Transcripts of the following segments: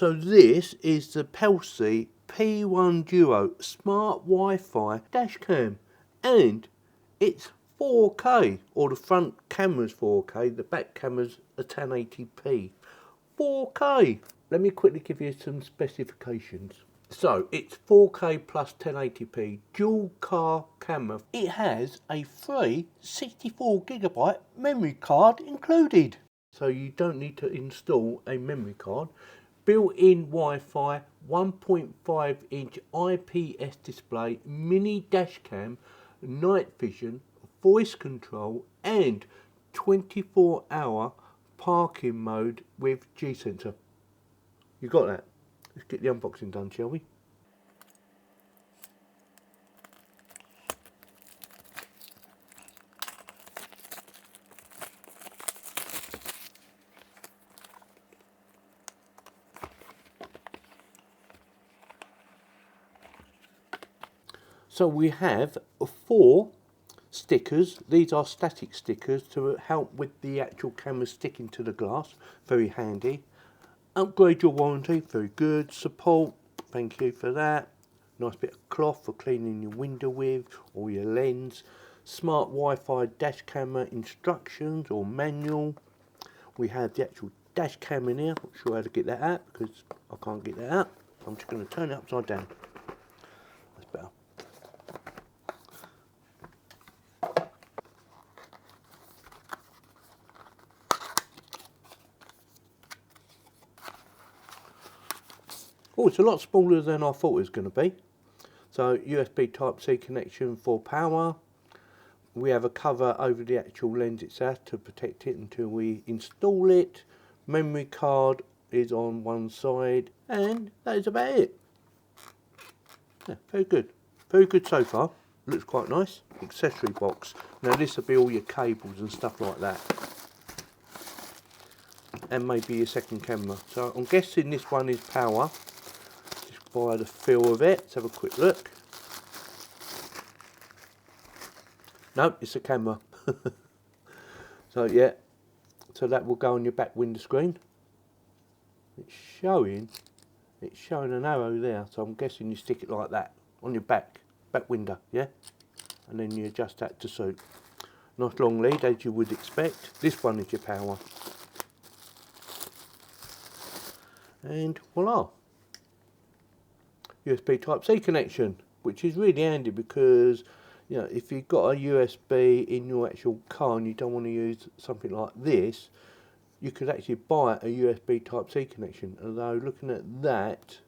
So this is the Pelsee P1 Duo Smart Wi-Fi dash cam, and it's 4K, or the front camera's 4K, the back camera's a 1080p. 4K. Let me quickly give you some specifications. So it's 4K plus 1080p dual car camera. It has a free 64GB memory card included. So you don't need to install a memory card. Built-in Wi-Fi, 1.5 inch IPS display, mini dash cam, night vision, voice control and 24-hour parking mode with G-sensor. You got that? Let's get the unboxing done, shall we? So we have 4 stickers. These are static stickers to help with the actual camera sticking to the glass. Very handy. Upgrade your warranty. Very good. Support. Thank you for that. Nice bit of cloth for cleaning your window with or your lens. Smart Wi-Fi dash camera instructions or manual. We have the actual dash cam in here. Not sure how to get that out because I can't get that out. I'm just going to turn it upside down. That's better. Oh, it's a lot smaller than I thought it was going to be. So USB Type-C connection for power. We have a cover over the actual lens itself to protect it until we install it. Memory card is on one side, and that is about it. Yeah, very good. Very good so far. Looks quite nice. Accessory box. Now this will be all your cables and stuff like that. And maybe your second camera. So I'm guessing this one is power. By the feel of it. Let's have a quick look. No, it's a camera. So yeah, so that will go on your back window screen. It's showing an arrow there, so I'm guessing you stick it like that on your back window, yeah, and then you adjust that to suit. Nice long lead as you would expect. This one is your power, and voila. USB Type-C connection, which is really handy because, you know, if you've got a USB in your actual car and you don't want to use something like this, you could actually buy a USB Type-C connection. Although looking at that,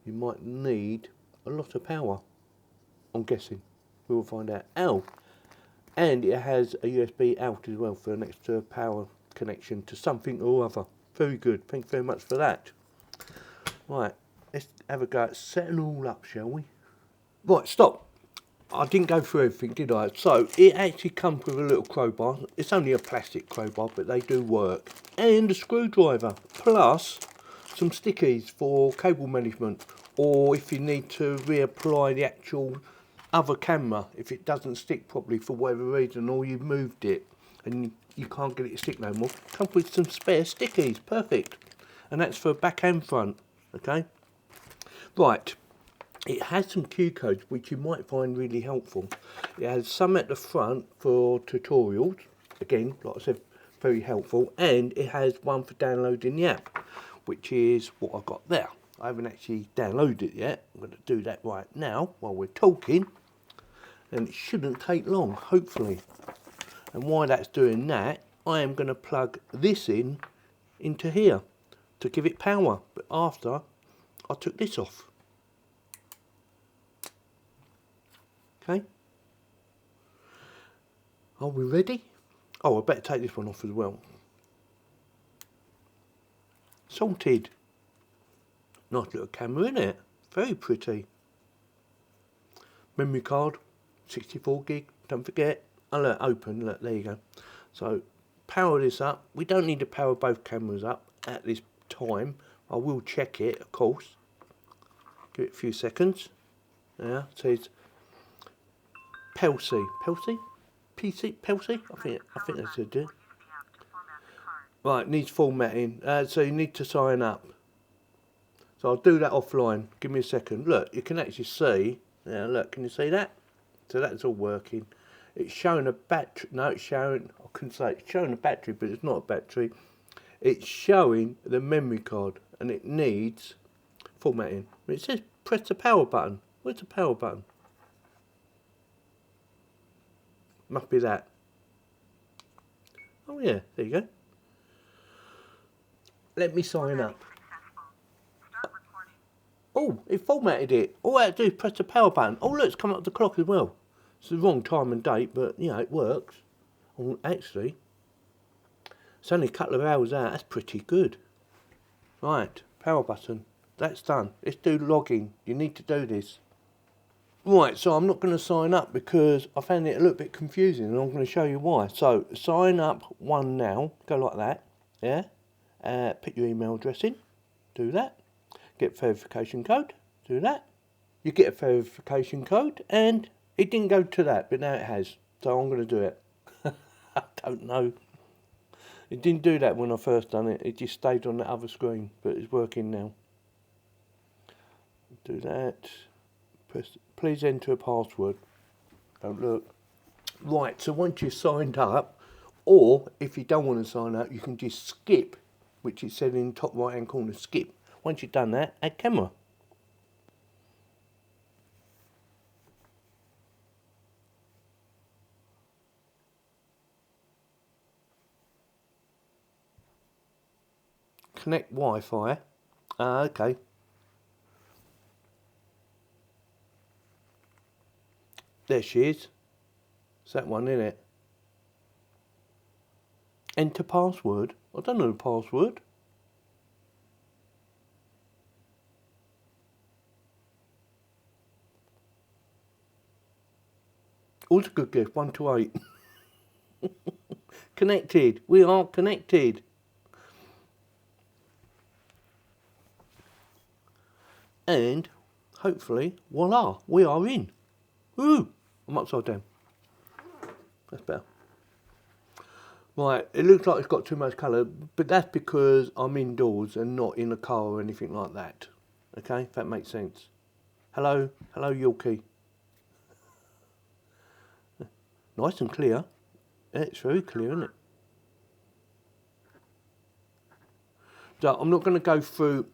you might need a lot of power, I'm guessing. We will find out. Oh, and it has a USB out as well for an extra power connection to something or other. Very good. Thank you very much for that. Right. Let's have a go at setting all up, shall we? Right, stop. I didn't go through everything, did I? So, it actually comes with a little crowbar. It's only a plastic crowbar, but they do work. And a screwdriver, plus some stickies for cable management. Or if you need to reapply the actual other camera, if it doesn't stick properly for whatever reason, or you've moved it and you can't get it to stick no more. Comes with some spare stickies, perfect. And that's for back and front, okay? Right, it has some Q codes which you might find really helpful. It has some at the front for tutorials, again, like I said, very helpful, and it has one for downloading the app, which is what I've got there. I haven't actually downloaded it yet. I'm going to do that right now while we're talking, and it shouldn't take long, hopefully. And while that's doing that, I am going to plug this into here to give it power, but after I took this off. Okay. Are we ready? Oh, I better take this one off as well. Salted. Nice little camera, isn't it? Very pretty. Memory card, 64 gig, don't forget. Oh look, open, look, there you go. So, power this up. We don't need to power both cameras up at this time. I will check it, of course. Give it a few seconds. Yeah, it says Pelsee. Pelsee? PC? Pelsee? I think that's it. Right, needs formatting. So you need to sign up. So I'll do that offline. Give me a second. Look, you can actually see. Now look, can you see that? So that's all working. It's showing a battery. No, it's showing. I couldn't say it's showing a battery, but it's not a battery. It's showing the memory card, and it needs formatting. It says press the power button. Where's the power button? Must be that. Oh yeah, there you go. Let me sign up. Oh, it formatted it. All I had to do is press the power button. Oh look, it's come up the clock as well. It's the wrong time and date, but you know, it works. Oh, actually, it's only a couple of hours out. That's pretty good. Right, power button. That's done. Let's do logging. You need to do this. Right, so I'm not going to sign up because I found it a little bit confusing, and I'm going to show you why. So, sign up one now. Go like that. Yeah. Put your email address in. Do that. Get verification code. Do that. You get a verification code, and it didn't go to that, but now it has. So I'm going to do it. I don't know. It didn't do that when I first done it. It just stayed on the other screen, but it's working now. Do that. Please enter a password. Don't look. Right, so once you've signed up, or if you don't want to sign up, you can just skip, which is said in the top right hand corner, skip. Once you've done that, add camera. Connect Wi-Fi. Okay. There she is. It's that one, isn't it? Enter password. I don't know the password. All's a good gift. 1 to 8. Connected. We are connected. And hopefully, voila, we are in. Woo! I'm upside down. That's better. Right, it looks like it's got too much colour, but that's because I'm indoors and not in a car or anything like that. Okay, if that makes sense. Hello, Yorkie. Nice and clear. Yeah, it's very clear, isn't it? So I'm not going to go through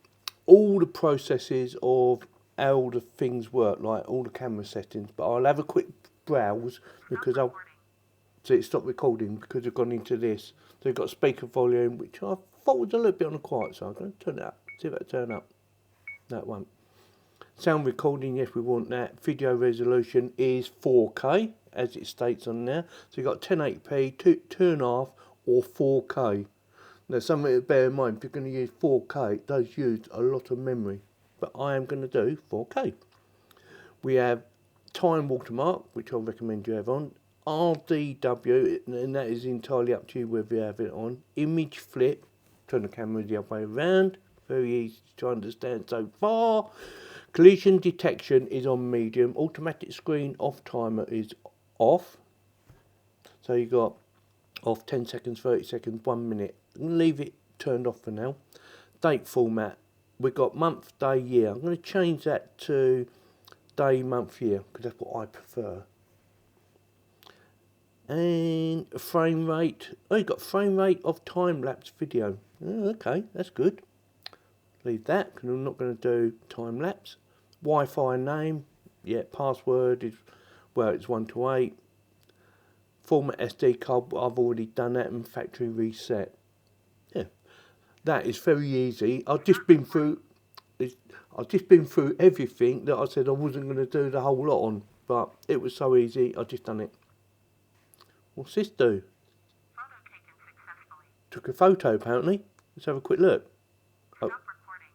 all the processes of how all the things work, like all the camera settings, but I'll have a quick browse because I'll... So it stopped recording because I've gone into this. So you've got speaker volume, which I thought was a little bit on the quiet side. I'm going to turn it up. See if that'll turn up. No, it won't. Sound recording, yes, we want that. Video resolution is 4K, as it states on there. So you've got 1080p, 2.5 or 4K. Now, something to bear in mind, if you're going to use 4K, it does use a lot of memory. But I am going to do 4K. We have time watermark, which I recommend you have on. RDW, and that is entirely up to you whether you have it on. Image flip, turn the camera the other way around. Very easy to understand so far. Collision detection is on medium. Automatic screen off timer is off. So you got off 10 seconds, 30 seconds, 1 minute. I'm going to leave it turned off for now. Date format. We've got month, day, year. I'm going to change that to day, month, year because that's what I prefer. And frame rate. Oh, you've got frame rate of time-lapse video. Oh, okay, that's good. Leave that because I'm not going to do time-lapse. Wi-Fi name. Yeah, password is, well, it's 1 to 8. Format SD card, I've already done that, and factory reset. Yeah, that is very easy. I've just been through everything that I said I wasn't going to do the whole lot on, but it was so easy. I've just done it. What's this do? Photo taken successfully. Took a photo apparently. Let's have a quick look. Stop recording.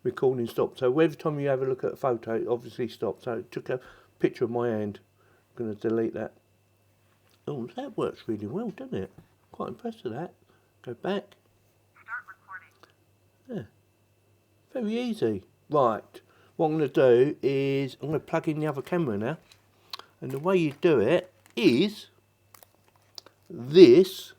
Recording stopped. So every time you have a look at a photo, it obviously stops. So it took a picture of my hand. I'm going to delete that. Oh, that works really well, doesn't it? Quite impressed with that. Go back. Start recording. Yeah. Very easy. Right. What I'm going to do is I'm going to plug in the other camera now. And the way you do it is this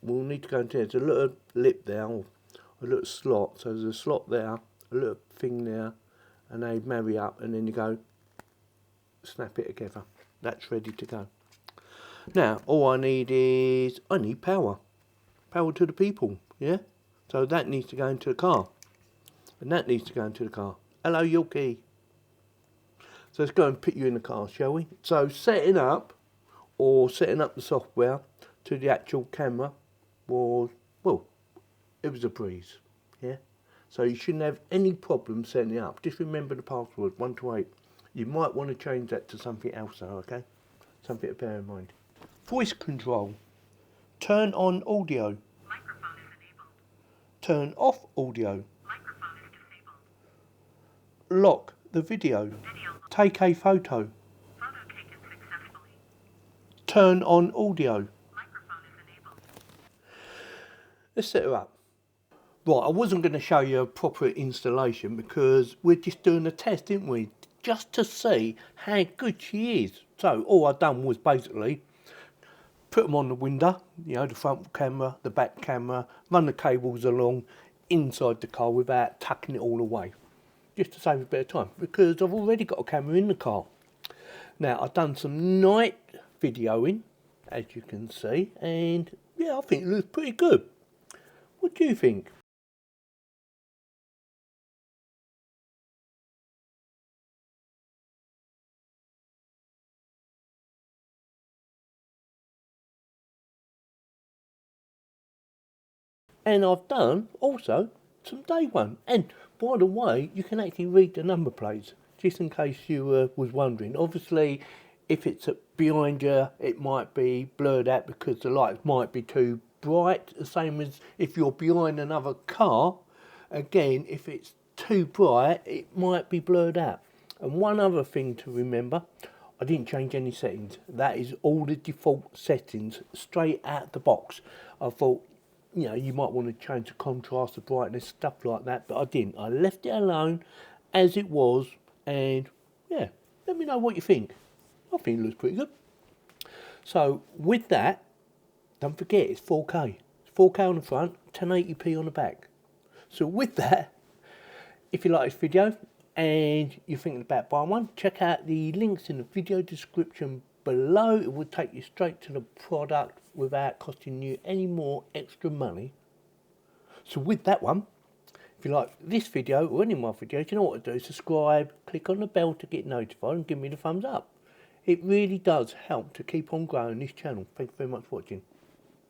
will need to go into there. There's a little lip there. I a little slot. So there's a slot there, a little thing there, and they marry up, and then you go snap it together. That's ready to go. Now all I need is power to the people, yeah. So that needs to go into the car, and that needs to go into the car. Hello, Yorkie. So let's go and put you in the car, shall we? So setting up the software to the actual camera was, well, it was a breeze, yeah. So you shouldn't have any problem setting it up. Just remember the password 1 to 8. You might want to change that to something else though, okay? Something to bear in mind. Voice control. Turn on audio. Microphone is enabled. Turn off audio. Microphone is disabled. Lock the video. Video. Take a photo. Photo taken successfully. Turn on audio. Microphone is enabled. Let's set her up. Right, I wasn't going to show you a proper installation because we're just doing a test, didn't we? Just to see how good she is. So all I've done was basically put them on the window, you know, the front camera, the back camera, run the cables along inside the car without tucking it all away. Just to save a bit of time, because I've already got a camera in the car. Now, I've done some night videoing, as you can see, and yeah, I think it looks pretty good. What do you think? And I've done also some day one. And by the way, you can actually read the number plates, just in case you was wondering. Obviously, if it's behind you, it might be blurred out because the lights might be too bright. The same as if you're behind another car. Again, if it's too bright, it might be blurred out. And one other thing to remember, I didn't change any settings. That is all the default settings straight out the box. I thought, you know, you might want to change the contrast, the brightness, stuff like that, but I didn't. I left it alone as it was, and yeah, let me know what you think. I think it looks pretty good. So with that, don't forget it's 4K. It's 4K on the front, 1080p on the back. So with that, if you like this video and you're thinking about buying one, check out the links in the video description below. It will take you straight to the product without costing you any more extra money. So with that one, if you like this video or any of my videos, you know what to do. Subscribe, click on the bell to get notified, and give me the thumbs up. It really does help to keep on growing this channel. Thank you very much for watching.